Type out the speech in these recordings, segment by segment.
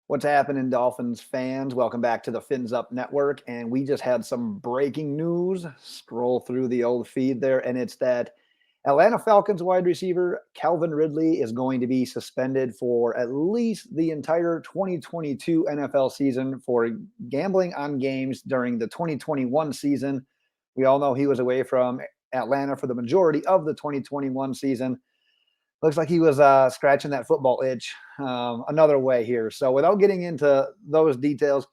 What's happening, Dolphins fans? Welcome back to the Fins Up Network. And we just had some breaking news. Scroll through the old feed there, and it's that Atlanta Falcons wide receiver Calvin Ridley is going to be suspended for at least the entire 2022 NFL season for gambling on games during the 2021 season. We all know he was away from Atlanta for the majority of the 2021 season. Looks like he was scratching that football itch another way here. So, without getting into those details,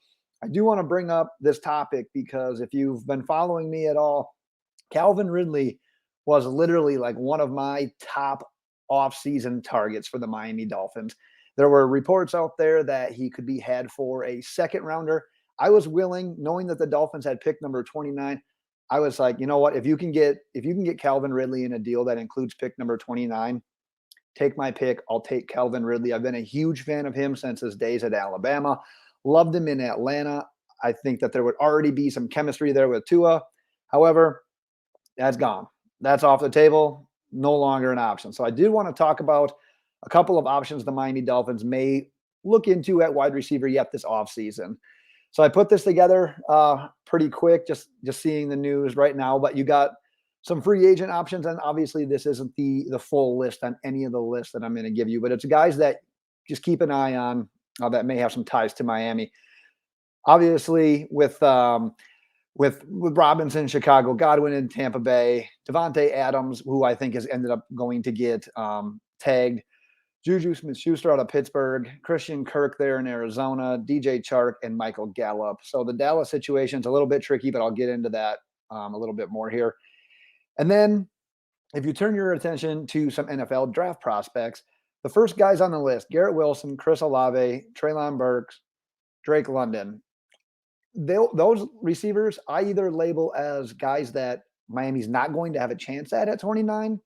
I do want to bring up this topic because if you've been following me at all, Calvin Ridley was literally like one of my top offseason targets for the Miami Dolphins. There were reports out there that he could be had for a second rounder. I was willing, knowing that the Dolphins had pick number 29. I was like, you know what? If you can get Calvin Ridley in a deal that includes pick number 29, take my pick. I'll take Calvin Ridley. I've been a huge fan of him since his days at Alabama. Loved him in Atlanta. I think that there would already be some chemistry there with Tua. However, that's gone. That's off the table. No longer an option. So I did want to talk about a couple of options the Miami Dolphins may look into at wide receiver yet this offseason. So I put this together pretty quick, just seeing the news right now. But you got some free agent options, and obviously this isn't the full list on any of the lists that I'm going to give you, but it's guys that just keep an eye on that may have some ties to Miami. Obviously, with Robinson in Chicago, Godwin in Tampa Bay, Devontae Adams, who I think has ended up going to get tagged, Juju Smith-Schuster out of Pittsburgh, Christian Kirk there in Arizona, DJ Chark, and Michael Gallup. So the Dallas situation is a little bit tricky, but I'll get into that a little bit more here. And then if you turn your attention to some NFL draft prospects, the first guys on the list, Garrett Wilson, Chris Olave, Treylon Burks, Drake London. Those receivers, I either label as guys that Miami's not going to have a chance at 29,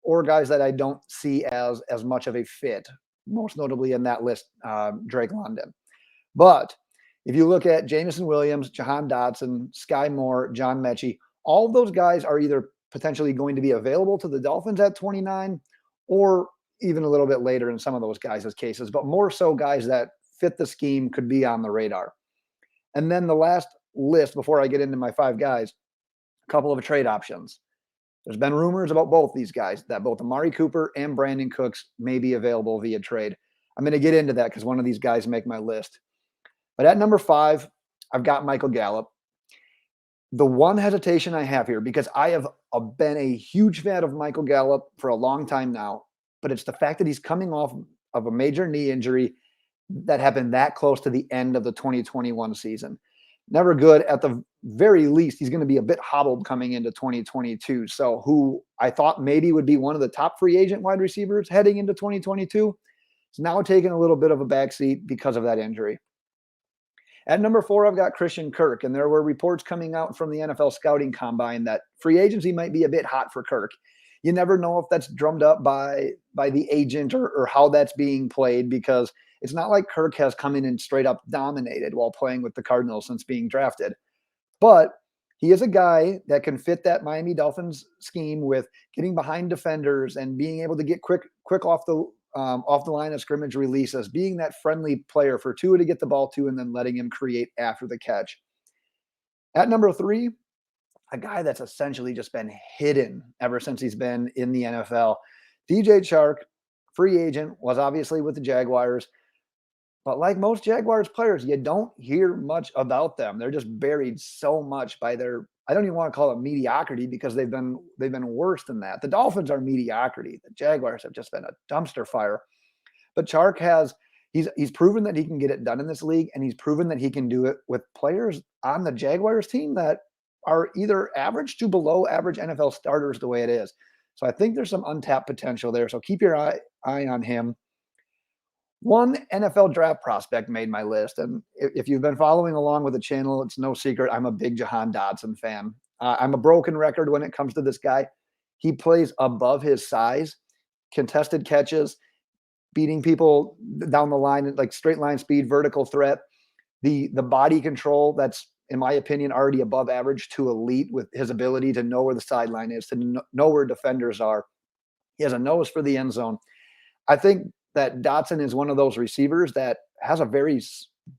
or guys that I don't see as much of a fit, most notably in that list, Drake London. But if you look at Jameson Williams, Johann Dotson, Sky Moore, John Mechie, all of those guys are either potentially going to be available to the Dolphins at 29 or even a little bit later in some of those guys' cases, but more so guys that fit the scheme could be on the radar. And then the last list before I get into my five guys, a couple of trade options. There's been rumors about both these guys that both Amari Cooper and Brandon Cooks may be available via trade. I'm going to get into that because one of these guys make my list. But at number 5, I've got Michael Gallup. The one hesitation I have here, because I have been a huge fan of Michael Gallup for a long time now, but it's the fact that he's coming off of a major knee injury that happened that close to the end of the 2021 season. Never good. At the very least, he's going to be a bit hobbled coming into 2022. So who I thought maybe would be one of the top free agent wide receivers heading into 2022 is now taking a little bit of a backseat because of that injury. At number 4, I've got Christian Kirk, and there were reports coming out from the NFL scouting combine that free agency might be a bit hot for Kirk. You never know if that's drummed up by the agent or how that's being played, because it's not like Kirk has come in and straight up dominated while playing with the Cardinals since being drafted. But he is a guy that can fit that Miami Dolphins scheme with getting behind defenders and being able to get quick off the line of scrimmage releases, being that friendly player for Tua to get the ball to and then letting him create after the catch. At number 3, a guy that's essentially just been hidden ever since he's been in the NFL. DJ Chark, free agent, was obviously with the Jaguars. But like most Jaguars players, you don't hear much about them. They're just buried so much by their, I don't even want to call it mediocrity, because they've been worse than that. The Dolphins are mediocrity. The Jaguars have just been a dumpster fire. But Chark he's proven that he can get it done in this league, and he's proven that he can do it with players on the Jaguars team that are either average to below average NFL starters the way it is. So I think there's some untapped potential there. So keep your eye on him. One NFL draft prospect made my list, and if you've been following along with the channel, it's no secret I'm a big Johann Dotson fan. I'm a broken record when it comes to this guy. He plays above his size, contested catches, beating people down the line, like straight line speed, vertical threat, the body control that's, in my opinion, already above average to elite, with his ability to know where the sideline is, to know where defenders are. He has a nose for the end zone. I think that Dotson is one of those receivers that has a very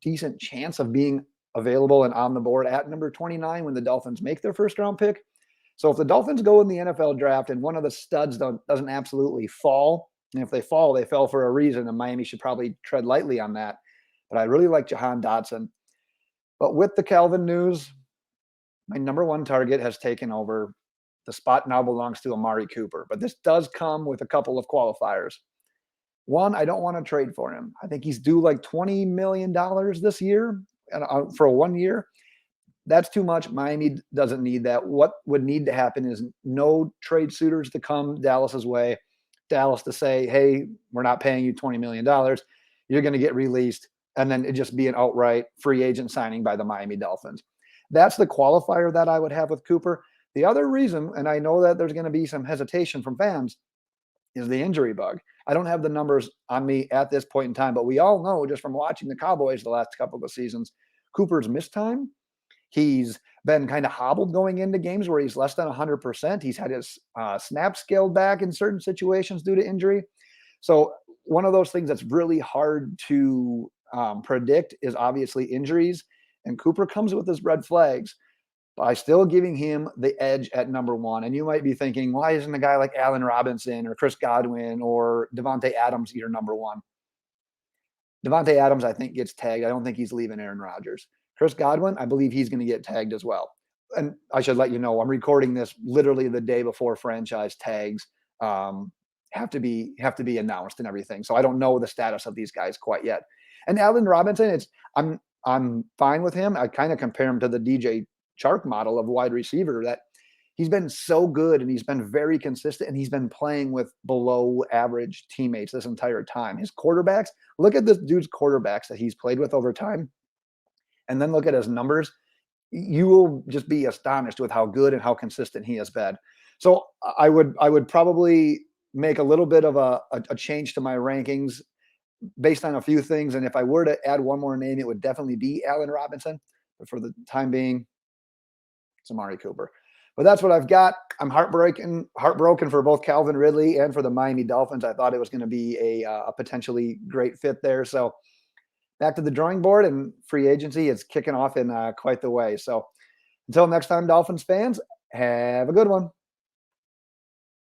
decent chance of being available and on the board at number 29 when the Dolphins make their first round pick. So if the Dolphins go in the NFL draft and one of the studs doesn't absolutely fall, and if they fall, they fell for a reason, and Miami should probably tread lightly on that. But I really like Johann Dotson. But with the Calvin news, my number one target has taken over. The spot now belongs to Amari Cooper. But this does come with a couple of qualifiers. One, I don't want to trade for him. I think he's due like $20 million this year for 1 year. That's too much. Miami doesn't need that. What would need to happen is no trade suitors to come Dallas's way. Dallas to say, hey, we're not paying you $20 million. You're going to get released. And then it just be an outright free agent signing by the Miami Dolphins. That's the qualifier that I would have with Cooper. The other reason, and I know that there's going to be some hesitation from fans, is the injury bug. I don't have the numbers on me at this point in time, but we all know just from watching the Cowboys the last couple of seasons, Cooper's missed time. He's been kind of hobbled going into games where he's less than 100%. He's had his snaps scaled back in certain situations due to injury. So one of those things that's really hard to predict is obviously injuries. And Cooper comes with his red flags by still giving him the edge at number one. And you might be thinking, why isn't a guy like Allen Robinson or Chris Godwin or Devontae Adams your number one? Devontae Adams, I think, gets tagged. I don't think he's leaving Aaron Rodgers. Chris Godwin, I believe he's going to get tagged as well. And I should let you know, I'm recording this literally the day before franchise tags have to be announced and everything. So I don't know the status of these guys quite yet. And Allen Robinson, I'm fine with him. I kind of compare him to the DJ Chark model of wide receiver, that he's been so good and he's been very consistent and he's been playing with below average teammates this entire time. His quarterbacks, look at this dude's quarterbacks that he's played with over time, and then look at his numbers. You will just be astonished with how good and how consistent he has been. So I would probably make a little bit of a change to my rankings based on a few things. And if I were to add one more name, it would definitely be Allen Robinson. But for the time being, it's Amari Cooper. But that's what I've got. I'm heartbroken for both Calvin Ridley and for the Miami Dolphins. I thought it was going to be a potentially great fit there. So back to the drawing board, and free agency is kicking off in quite the way. So until next time, Dolphins fans, have a good one.